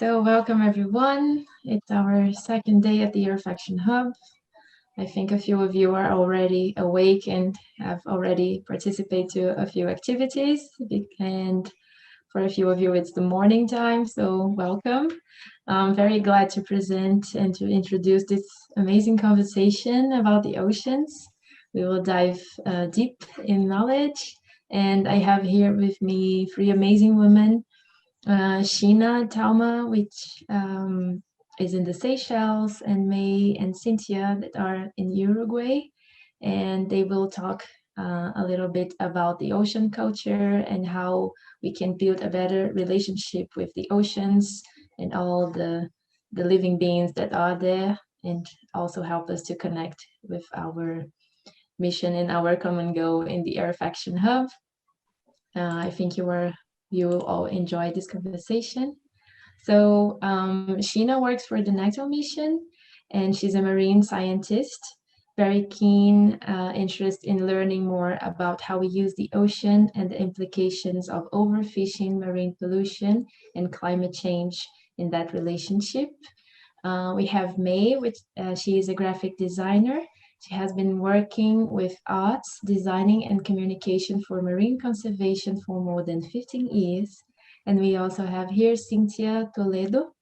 So welcome everyone. It's our second day at the Airfaction Hub. I think a few of you are already awake and have already participated to a few activities. And for a few of you, it's the morning time, so welcome. I'm very glad to present and to introduce this amazing conversation about the oceans. We will dive deep in knowledge. And I have here with me three amazing women. Sheena Talma, which is in the Seychelles, and May and Cinthia that are in Uruguay. And they will talk a little bit about the ocean culture and how we can build a better relationship with the oceans and all the living beings that are there, and also help us to connect with our mission and our common goal in the Airfaction Hub. I think you all enjoyed this conversation. So Sheena works for the Nekton mission, and she's a marine scientist, very keen interest in learning more about how we use the ocean and the implications of overfishing, marine pollution, and climate change in that relationship. We have May, which she is a graphic designer. She has been working with arts, designing, and communication for marine conservation for more than 15 years. And we also have here Cinthia Toledo,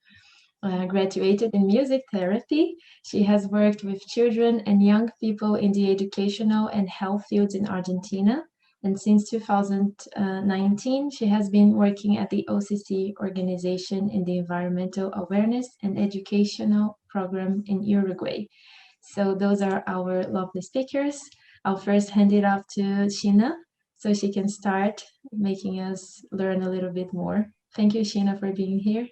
graduated in music therapy. She has worked with children and young people in the educational and health fields in Argentina. And since 2019, she has been working at the OCC organization in the environmental awareness and educational program in Uruguay. So those are our lovely speakers. I'll first hand it off to Sheena so she can start making us learn a little bit more. Thank you, Sheena, for being here.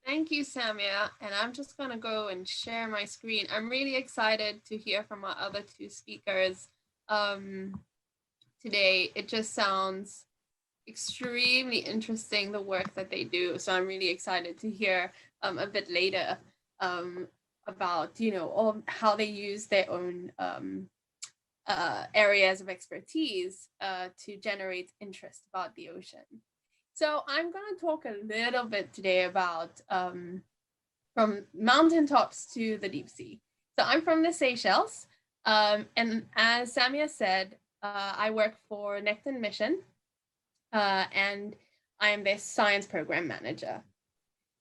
Thank you, Samia. And I'm just going to go and share my screen. I'm really excited to hear from our other two speakers today. It just sounds extremely interesting, the work that they do. So I'm really excited to hear a bit later about, all how they use their own areas of expertise to generate interest about the ocean. So I'm going to talk a little bit today about from mountaintops to the deep sea. So I'm from the Seychelles, and as Samia said, I work for Nekton Mission, and I am their science program manager.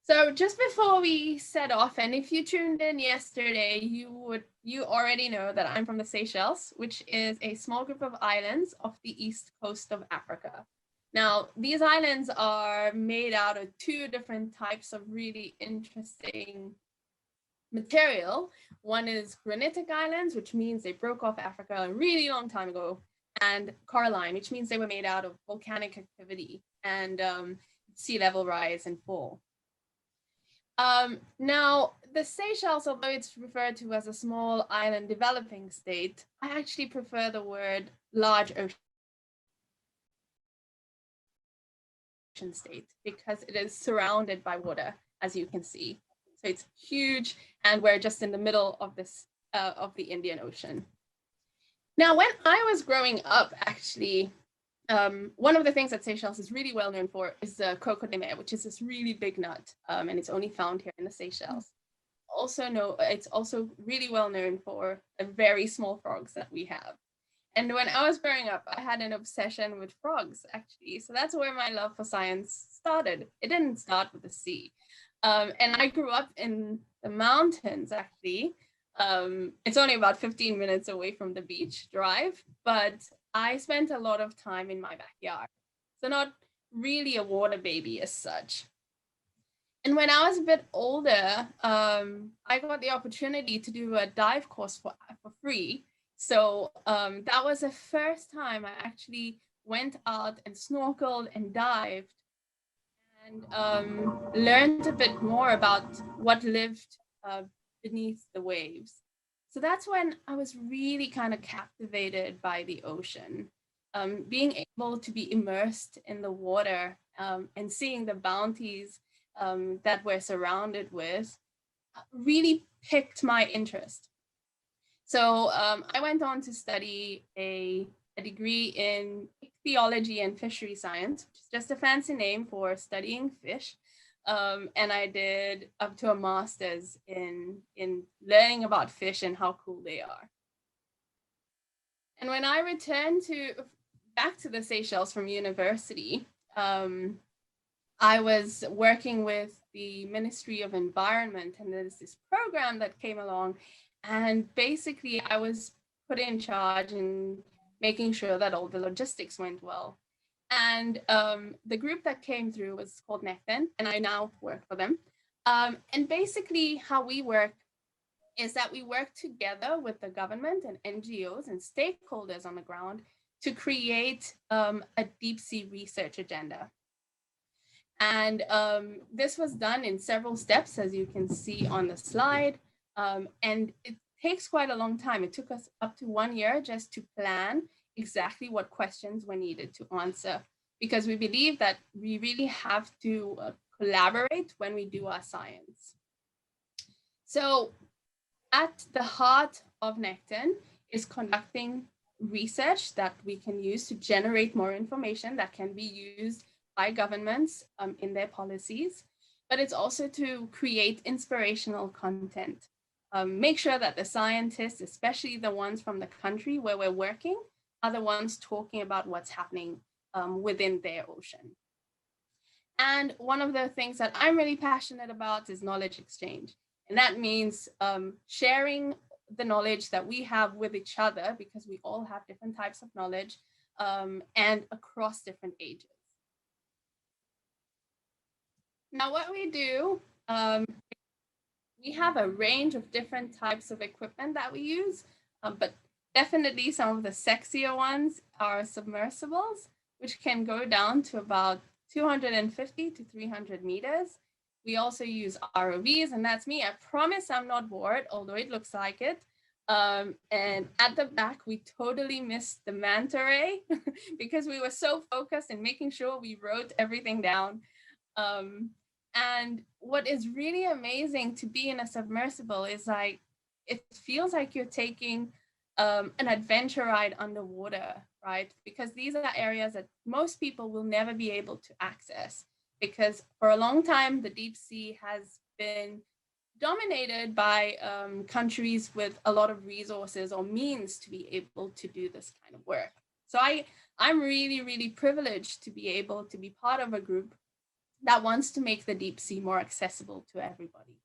So just before we set off, and if you tuned in yesterday, you already know that I'm from the Seychelles, which is a small group of islands off the east coast of Africa. Now, these islands are made out of two different types of really interesting material. One is granitic islands, which means they broke off Africa a really long time ago, and coralline, which means they were made out of volcanic activity and sea level rise and fall. Now, the Seychelles, although it's referred to as a small island developing state, I actually prefer the word large ocean state because it is surrounded by water, as you can see. So it's huge, and we're just in the middle of this of the Indian Ocean. Now, when I was growing up, actually, one of the things that Seychelles is really well known for is the coco de mer, which is this really big nut, and it's only found here in the Seychelles. It's also really well known for the very small frogs that we have. And when I was growing up, I had an obsession with frogs, actually. So that's where my love for science started. It didn't start with the sea. And I grew up in the mountains, actually. It's only about 15 minutes away from the beach drive, but I spent a lot of time in my backyard. So not really a water baby as such. And when I was a bit older, I got the opportunity to do a dive course for free. So that was the first time I actually went out and snorkeled and dived and learned a bit more about what lived beneath the waves. So that's when I was really kind of captivated by the ocean, being able to be immersed in the water and seeing the bounties that we're surrounded with really piqued my interest. So I went on to study a degree in ichthyology and fishery science, which is just a fancy name for studying fish. And I did up to a master's in learning about fish and how cool they are. And when I returned back to the Seychelles from university, I was working with the Ministry of Environment, and there's this program that came along, and basically I was put in charge in making sure that all the logistics went well. And the group that came through was called Nekton, and I now work for them. And basically how we work is that we work together with the government and NGOs and stakeholders on the ground to create a deep sea research agenda. And this was done in several steps, as you can see on the slide. And it takes quite a long time. It took us up to 1 year just to plan exactly what questions were needed to answer, because we believe that we really have to collaborate when we do our science. So at the heart of Nekton is conducting research that we can use to generate more information that can be used by governments in their policies, but it's also to create inspirational content. Make sure that the scientists, especially the ones from the country where we're working, are the ones talking about what's happening within their ocean. And one of the things that I'm really passionate about is knowledge exchange. And that means sharing the knowledge that we have with each other, because we all have different types of knowledge and across different ages. Now, what we do, we have a range of different types of equipment that we use, but definitely some of the sexier ones are submersibles, which can go down to about 250 to 300 meters. We also use ROVs, and that's me. I promise I'm not bored, although it looks like it. And at the back, we totally missed the manta ray because we were so focused in making sure we wrote everything down. And what is really amazing to be in a submersible is like, it feels like you're taking an adventure ride underwater, right? Because these are areas that most people will never be able to access, because for a long time, the deep sea has been dominated by countries with a lot of resources or means to be able to do this kind of work. So I'm really, really privileged to be able to be part of a group that wants to make the deep sea more accessible to everybody.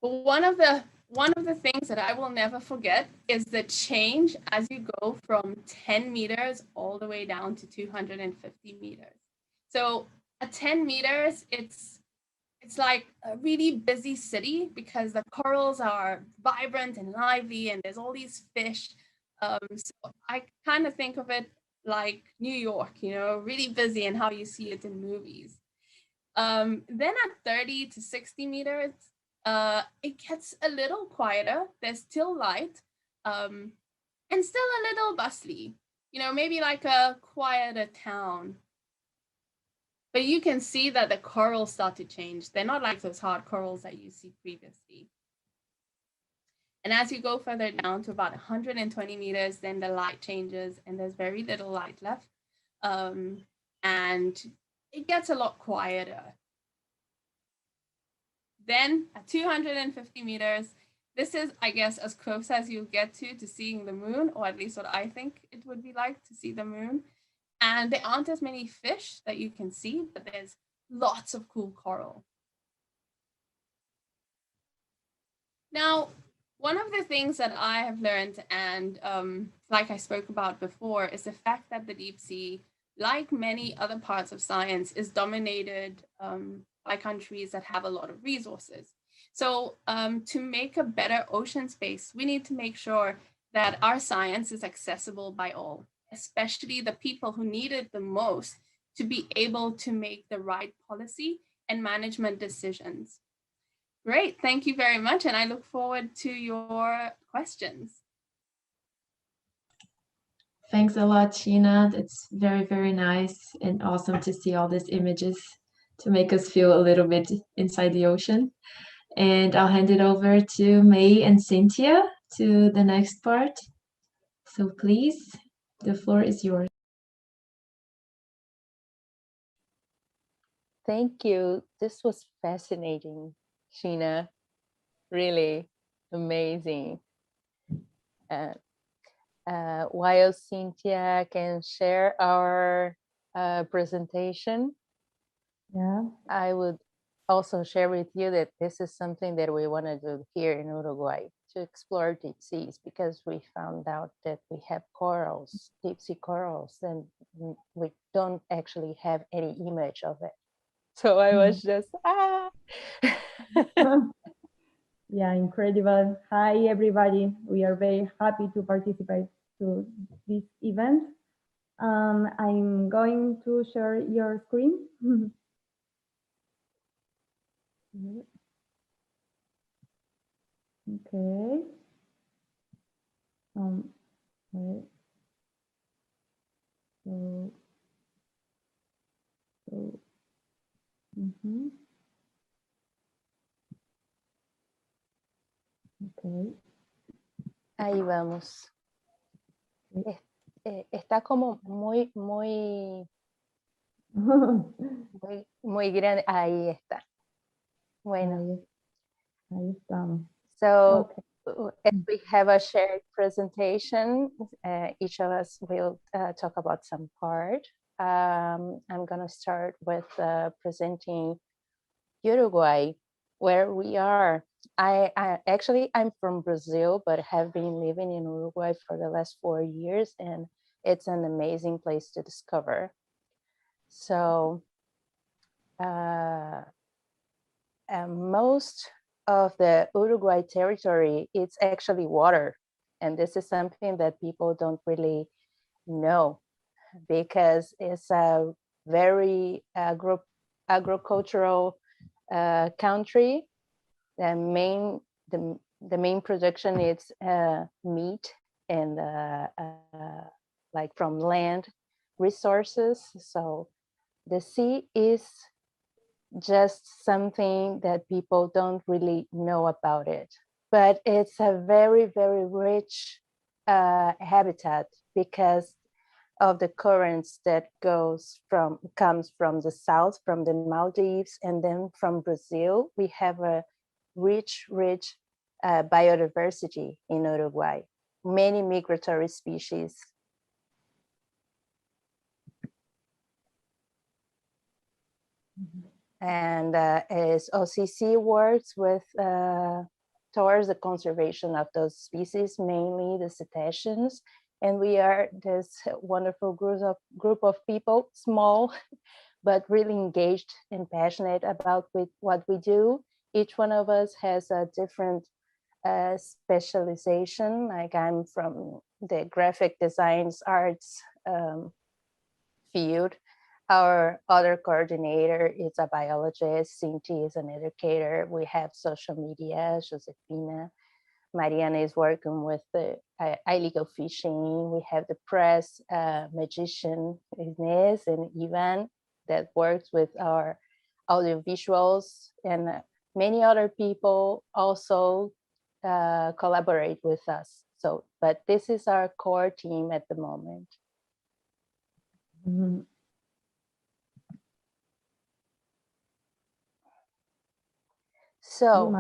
But one of the things that I will never forget is the change as you go from 10 meters all the way down to 250 meters. So at 10 meters, it's like a really busy city because the corals are vibrant and lively and there's all these fish. So I kind of think of it like New York, you know, really busy and how you see it in movies. Then at 30 to 60 meters, it gets a little quieter. There's still light and still a little bustly, you know, maybe like a quieter town. But you can see that the corals start to change. They're not like those hard corals that you see previously. And as you go further down to about 120 meters, then the light changes and there's very little light left. And it gets a lot quieter. Then at 250 meters, this is, I guess, as close as you'll get to seeing the moon, or at least what I think it would be like to see the moon. And there aren't as many fish that you can see, but there's lots of cool coral. Now, one of the things that I have learned, and like I spoke about before, is the fact that the deep sea, like many other parts of science, is dominated by countries that have a lot of resources. So to make a better ocean space, we need to make sure that our science is accessible by all, especially the people who need it the most to be able to make the right policy and management decisions. Great, thank you very much. And I look forward to your questions. Thanks a lot, Sheena. It's very, very nice and awesome to see all these images to make us feel a little bit inside the ocean. And I'll hand it over to May and Cinthia to the next part. So please, the floor is yours. thank you. This was fascinating, Sheena. Really amazing. Uh, while Cinthia can share our presentation, Yeah. I would also share with you that this is something that we want to do here in Uruguay, to explore deep seas, because we found out that we have corals, deep sea corals, and we don't actually have any image of it. So I was just, Yeah, incredible. Hi, everybody. We are very happy to participate to this event. I'm going to share your screen. Okay. Wait. So, mhm. Okay. ahí vamos. Está como muy, muy grande. Ahí está. Bueno. Ahí estamos. So Okay. if we have a shared presentation, each of us will talk about some part. I'm going to start with presenting Uruguay, where we are. I'm from Brazil, but have been living in Uruguay for the last 4 years, and it's an amazing place to discover. So most of the Uruguay territory, it's actually water. And this is something that people don't really know, because it's a very agricultural country. The main production is meat and like from land resources. So the sea is just something that people don't really know about it, but it's a very, very rich habitat, because of the currents that comes from the south, from the Maldives, and then from Brazil. We have a rich biodiversity in Uruguay, many migratory species. And as OCC works with towards the conservation of those species, mainly the cetaceans, and we are this wonderful group of people, small but really engaged and passionate about what we do. Each one of us has a different specialization. Like I'm from the graphic designs arts field. Our other coordinator is a biologist. Cinthia is an educator. We have social media, Josefina. Mariana is working with the illegal fishing. We have the press, magician, Inés and Ivan, that works with our audiovisuals, and many other people also collaborate with us. So, but this is our core team at the moment. Mhm. So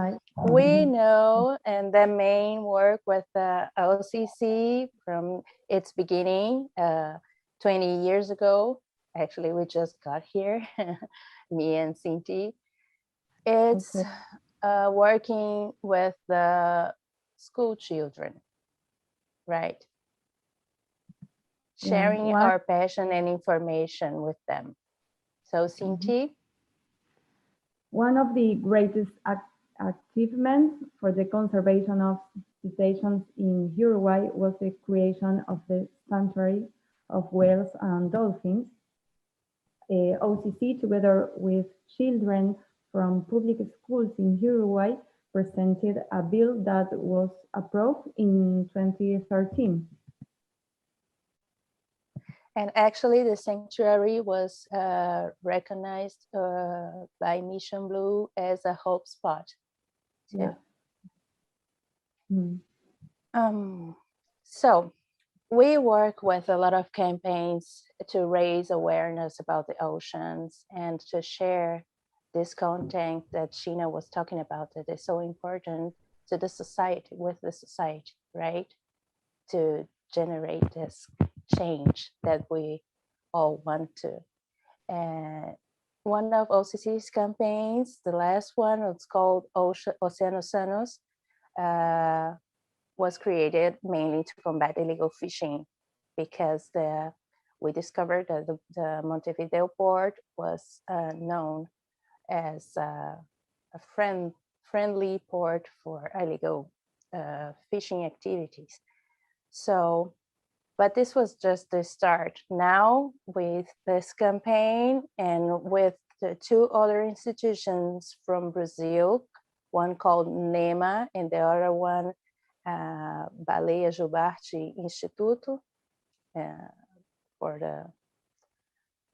we know, and the main work with the OCC from its beginning 20 years ago. Actually, we just got here, me and Cinthia. It's working with the school children, right? Sharing our passion and information with them. So Cinthia? One of the greatest achievements for the conservation of cetaceans in Uruguay was the creation of the Sanctuary of Whales and Dolphins. OCC, together with children from public schools in Uruguay, presented a bill that was approved in 2013. And actually, the sanctuary was recognized by Mission Blue as a hope spot. Too. Yeah. So we work with a lot of campaigns to raise awareness about the oceans and to share this content that Sheena was talking about, that is so important to the society, with the society, right? To generate this change that we all want to. And one of OCC's campaigns, the last one, it's called Oceanos Sanos, was created mainly to combat illegal fishing, because we discovered that the Montevideo port was known as a friendly port for illegal fishing activities. So, but this was just the start. Now, with this campaign and with the two other institutions from Brazil, one called NEMA and the other one Baleia Jubarte Instituto, for the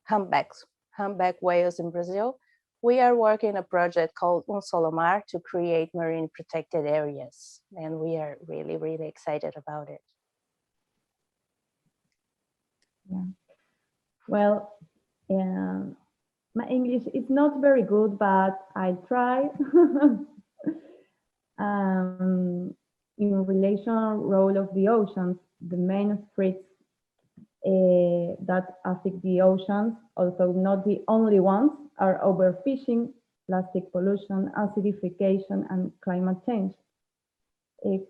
humpback whales in Brazil, we are working a project called Un Solo Mar to create marine protected areas. And we are really, really excited about it. Yeah. Well, my English is not very good, but I try. In relation role of the oceans, the main threats that affect the oceans, although not the only ones, are overfishing, plastic pollution, acidification, and climate change.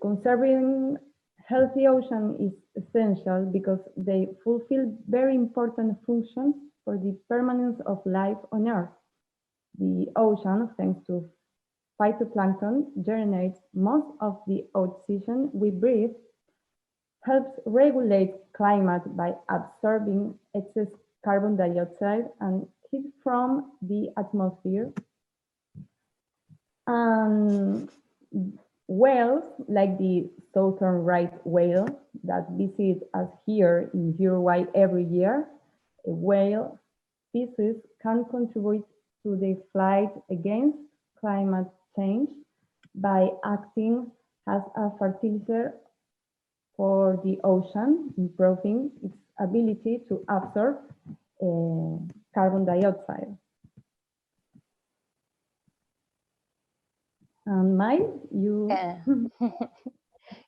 Conserving healthy ocean is essential because they fulfill very important functions for the permanence of life on Earth. The ocean, thanks to phytoplankton, generates most of the oxygen we breathe, helps regulate climate by absorbing excess carbon dioxide and heat from the atmosphere. Whales, like the southern right whale that visits us here in Uruguay every year, a whale species can contribute to the fight against climate change by acting as a fertilizer for the ocean, improving its ability to absorb carbon dioxide. And Mai, you...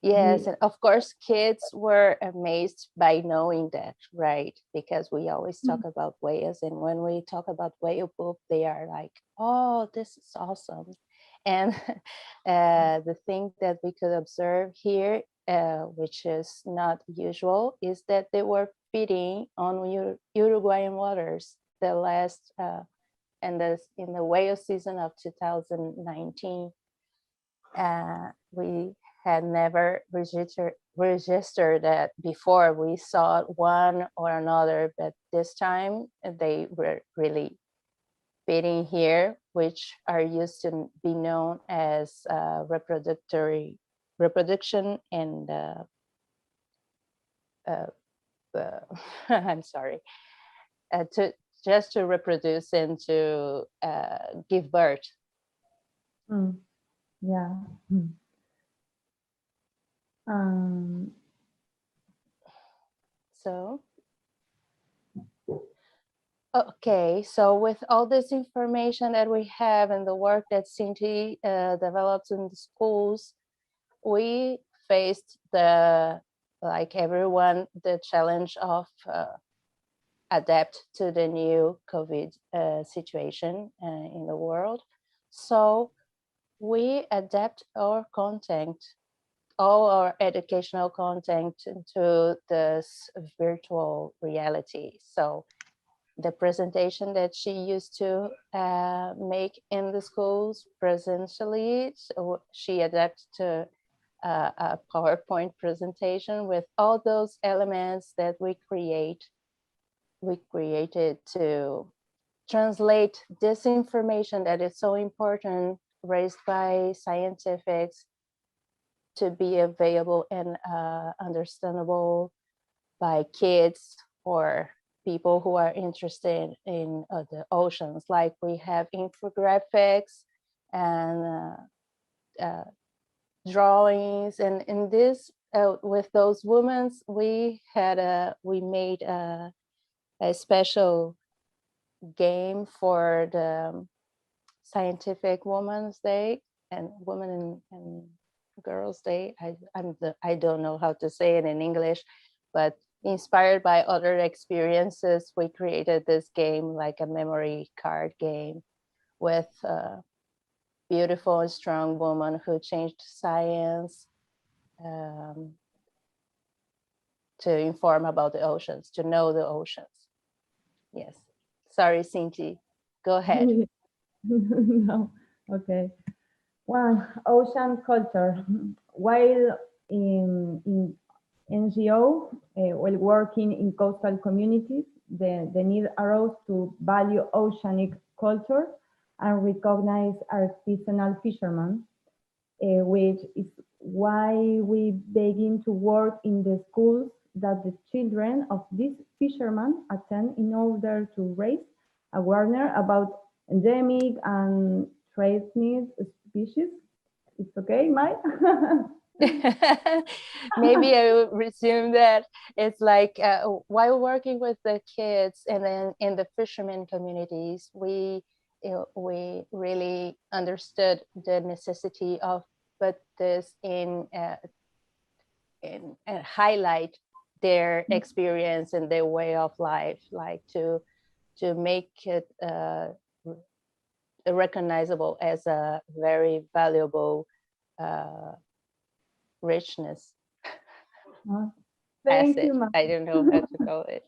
Yes, and of course, kids were amazed by knowing that, right? Because we always talk about whales, and when we talk about whale poop, they are like, oh, this is awesome. And the thing that we could observe here, which is not usual, is that they were feeding on Uruguayan waters the last, in the whale season of 2019. We had never registered that before. We saw one or another, but this time they were really feeding here, which are used to be known as reproduction and I'm sorry, just to reproduce and to give birth. Yeah. So, okay, so with all this information that we have and the work that Cinthia develops in the schools, we faced like everyone, the challenge of adapt to the new COVID situation in the world. So we adapt our content, all our educational content, into this virtual reality. So the presentation that she used to make in the schools presentially, so she adapted to a PowerPoint presentation with all those elements that we created to translate this information that is so important, raised by scientifics, to be available and understandable by kids or people who are interested in the oceans. Like we have infographics and drawings, and in this with those women we made a special game for the Scientific Women's Day and Women and Girls Day. I don't know how to say it in English, but inspired by other experiences, we created this game, like a memory card game, with a beautiful and strong woman who changed science to inform about the oceans, to know the oceans. Yes. Sorry, Cinthia. Go ahead. No, okay. One, ocean culture. While in NGO, while working in coastal communities, the need arose to value oceanic culture and recognize artisanal fishermen, which is why we begin to work in the schools that the children of these fishermen attend in order to raise awareness about endemic and threatened species. It's okay, Mike? Maybe I will resume that. It's like while working with the kids and then in the fishermen communities, we really understood the necessity of put this in highlight their experience and their way of life, like to make it recognizable as a very valuable richness. Thank asset. you, Mike. I don't know how to call it.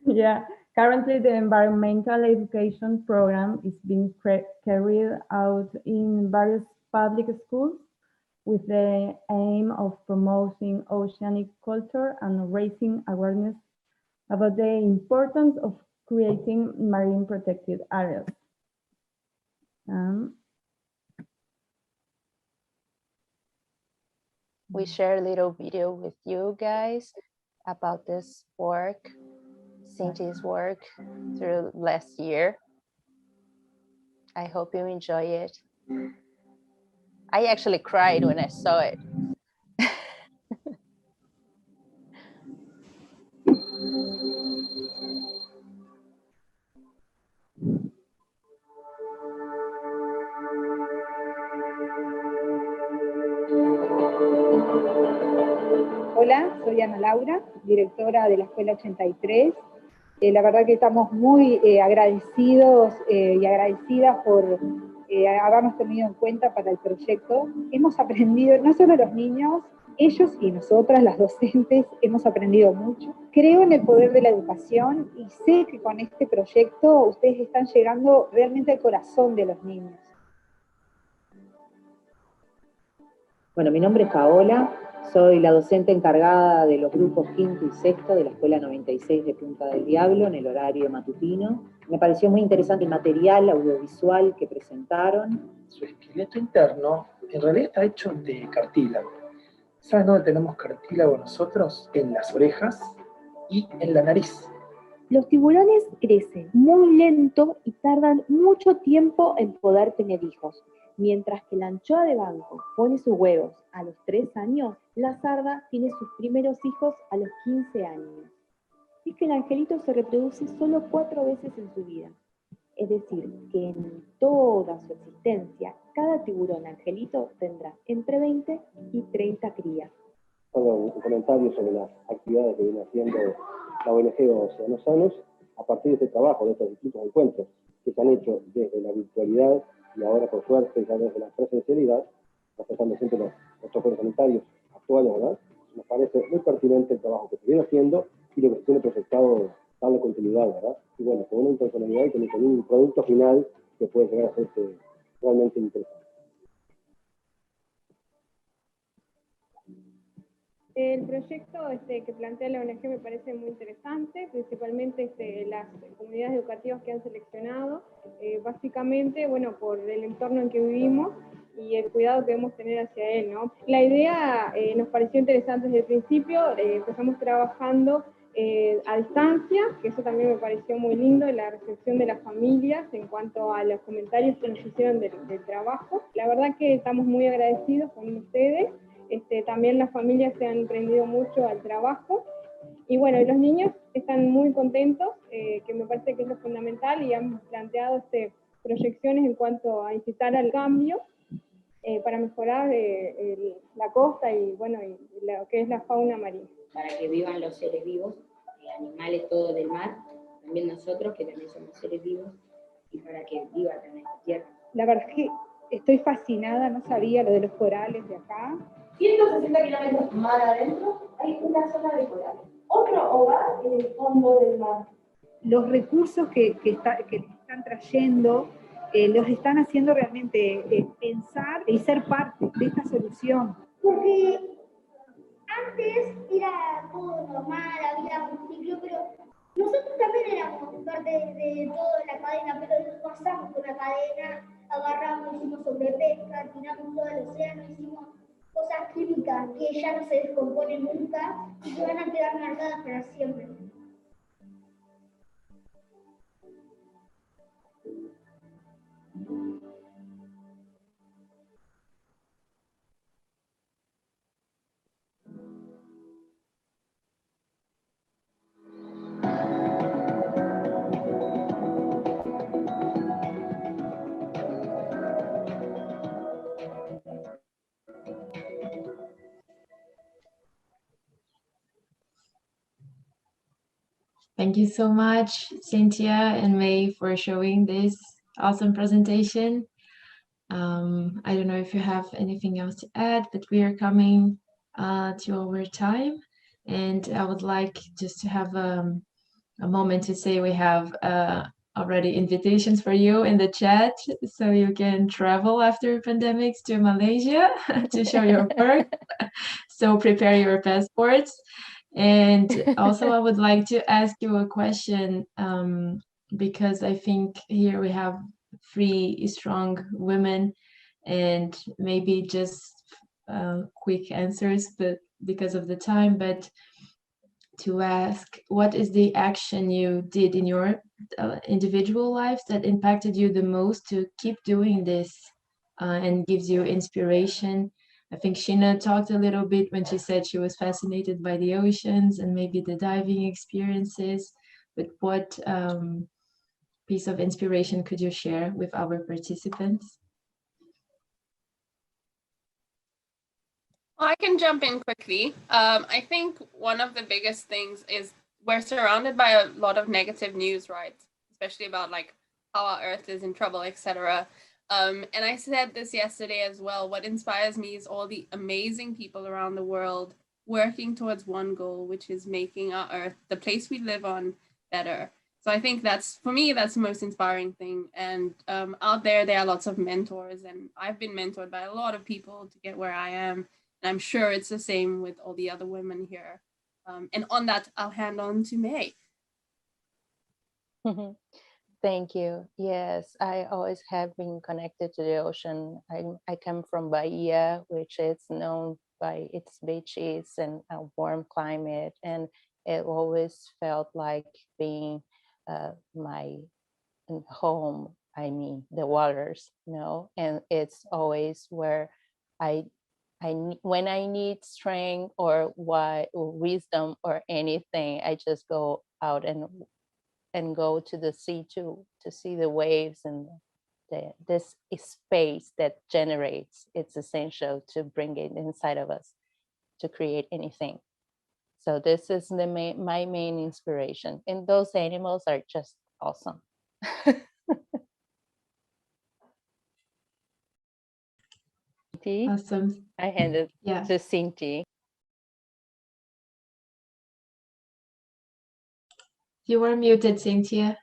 Yeah, currently the environmental education program is being carried out in various public schools with the aim of promoting oceanic culture and raising awareness about the importance of creating marine protected areas. We share a little video with you guys about this work, Cynthia's work through last year. I hope you enjoy it. I actually cried when I saw it. Hola, soy Ana Laura, directora de la Escuela 83. La verdad que estamos muy agradecidos y agradecidas por habernos tenido en cuenta para el proyecto. Hemos aprendido, no solo los niños, ellos y nosotras, las docentes, hemos aprendido mucho. Creo en el poder de la educación y sé que con este proyecto ustedes están llegando realmente al corazón de los niños. Bueno, mi nombre es Paola. Soy la docente encargada de los grupos quinto y sexto de la Escuela 96 de Punta del Diablo en el horario matutino. Me pareció muy interesante el material audiovisual que presentaron. Su esqueleto interno en realidad está hecho de cartílago. ¿Sabes dónde tenemos cartílago nosotros? En las orejas y en la nariz. Los tiburones crecen muy lento y tardan mucho tiempo en poder tener hijos. Mientras que la anchoa de banco pone sus huevos a los 3 años, la sarda tiene sus primeros hijos a los 15 años. Es que el angelito se reproduce solo 4 veces en su vida. Es decir, que en toda su existencia, cada tiburón angelito tendrá entre 20 y 30 crías. Solo un comentario sobre las actividades que viene haciendo la ONG Océanos Sanos a partir de este trabajo, de estos distintos encuentros que se han hecho desde la virtualidad y ahora por suerte ya desde la presencialidad, respetando siempre nuestros comentarios actuales, ¿verdad? Nos parece muy pertinente el trabajo que se viene haciendo y lo que se tiene proyectado darle continuidad, ¿verdad? Y bueno, con una intencionalidad y con un producto final que puede llegar a ser realmente interesante. El proyecto que plantea la ONG me parece muy interesante, principalmente las comunidades educativas que han seleccionado, básicamente, bueno, por el entorno en que vivimos y el cuidado que debemos tener hacia él, ¿no? La idea nos pareció interesante desde el principio, empezamos trabajando a distancia, que eso también me pareció muy lindo, la recepción de las familias en cuanto a los comentarios que nos hicieron del trabajo. La verdad que estamos muy agradecidos con ustedes. También las familias se han prendido mucho al trabajo. Y bueno, los niños están muy contentos, que me parece que es lo fundamental, y han planteado proyecciones en cuanto a incitar al cambio para mejorar la costa y, bueno, y lo que es la fauna marina. Para que vivan los seres vivos, animales todos del mar, también nosotros que también somos seres vivos, y para que viva también la tierra. La verdad es que estoy fascinada, no sabía lo de los corales de acá. 160 kilómetros mar adentro hay una zona de corales. Otro hogar en el fondo del mar. Los recursos que les están trayendo los están haciendo realmente pensar y ser parte de esta solución. Porque antes era todo normal, había un ciclo, pero nosotros también éramos parte de toda la cadena, pero nos pasamos por la cadena, agarramos, hicimos sobrepesca, tiramos todo al océano, hicimos cosas químicas que ya no se descomponen nunca y que van a quedar marcadas para siempre. Thank you so much, Cynthia and May, for showing this awesome presentation. I don't know if you have anything else to add, but we are coming to our time, and I would like just to have a moment to say we have already invitations for you in the chat, so you can travel after pandemics to Malaysia to show your work. So prepare your passports. And also I would like to ask you a question, because I think here we have 3 strong women, and maybe just quick answers, but because of the time, but to ask, what is the action you did in your individual lives that impacted you the most to keep doing this and gives you inspiration? I think Sheena talked a little bit when she said she was fascinated by the oceans and maybe the diving experiences, but what piece of inspiration could you share with our participants? I can jump in quickly. I think one of the biggest things is we're surrounded by a lot of negative news, right? Especially about like how our Earth is in trouble, etc. And I said this yesterday as well. What inspires me is all the amazing people around the world working towards one goal, which is making our Earth, the place we live on, better. So I think that's, for me, that's the most inspiring thing. And out there are lots of mentors, and I've been mentored by a lot of people to get where I am. And I'm sure it's the same with all the other women here. And on that, I'll hand on to May. Thank you. Yes, I always have been connected to the ocean. I come from Bahia, which is known by its beaches and a warm climate. And it always felt like being my home, I mean, the waters, you know, and it's always where when I need strength or wisdom or anything, I just go out and go to the sea to see the waves and this space that generates. It's essential to bring it inside of us to create anything. So this is my main inspiration, and those animals are just awesome. Awesome. I hand it to Cinthia. You are muted, Cynthia.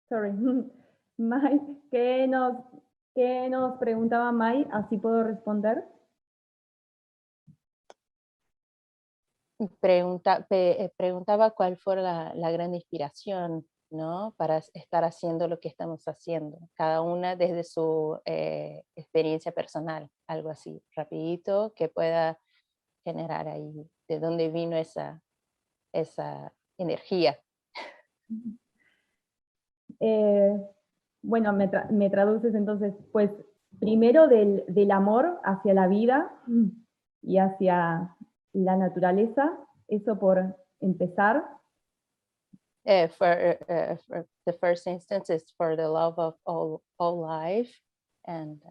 Sorry. Mai, ¿qué nos preguntaba Mai? Así puedo responder. Preguntaba cuál fue la gran inspiración ¿no? Para estar haciendo lo que estamos haciendo, cada una desde su experiencia personal, algo así, rapidito, que pueda generar ahí de dónde vino esa energía. Bueno, me traduces entonces, pues, primero del amor hacia la vida y hacia la naturaleza, eso por empezar. For the first instance is for the love of all life and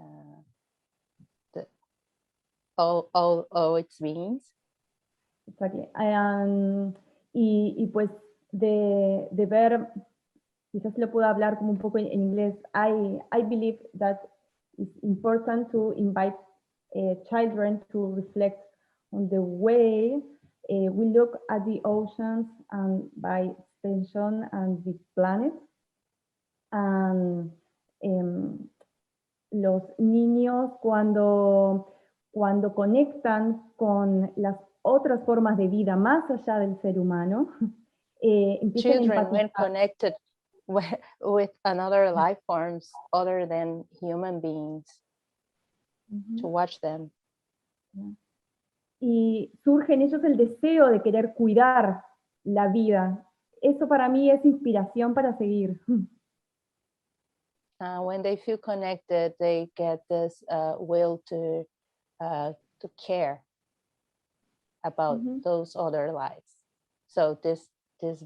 all its beings. Exactly. Y pues de ver, quizás lo puedo hablar como un poco en inglés. I believe that it's important to invite children to reflect on the way we look at the oceans and by extension and the planet. And los niños cuando conectan con las otras formas de vida más allá del ser humano, empiezan Children, when a connected with another life forms other than human beings, to watch them. Y surge en ellos el deseo de querer cuidar la vida. Eso para mí es inspiración para seguir. When they feel connected, they get this will to care about those other lives. So this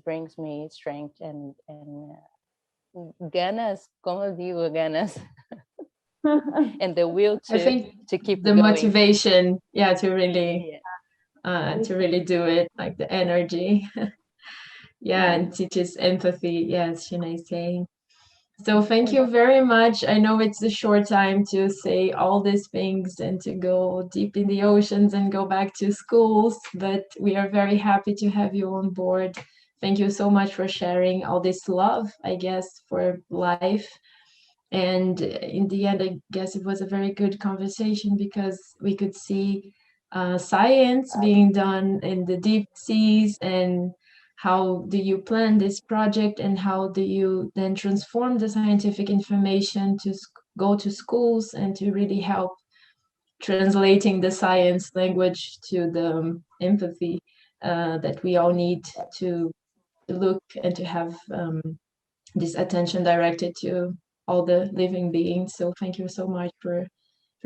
brings me strength and ganas, como digo, ganas, and the will to keep the going. motivation, to really do it, like the energy. And teaches empathy, yes, Sheena is saying. So thank you very much. I know it's a short time to say all these things and to go deep in the oceans and go back to schools, but we are very happy to have you on board. Thank you so much for sharing all this love, I guess, for life. And in the end, I guess it was a very good conversation because we could see science being done in the deep seas, and how do you plan this project, and how do you then transform the scientific information to go to schools and to really help translating the science language to the empathy that we all need to look and to have this attention directed to all the living beings. So thank you so much for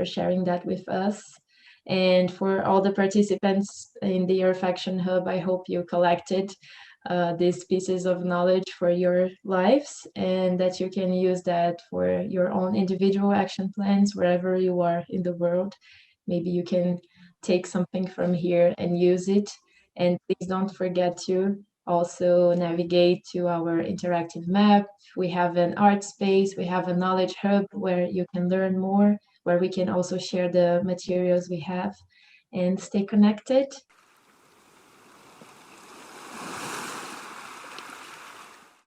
sharing that with us. And for all the participants in the Earth Action Hub, I hope you collected these pieces of knowledge for your lives, and that you can use that for your own individual action plans wherever you are in the world. Maybe you can take something from here and use it. And please don't forget to also navigate to our interactive map. We have an art space, we have a knowledge hub where you can learn more, where we can also share the materials we have, and stay connected.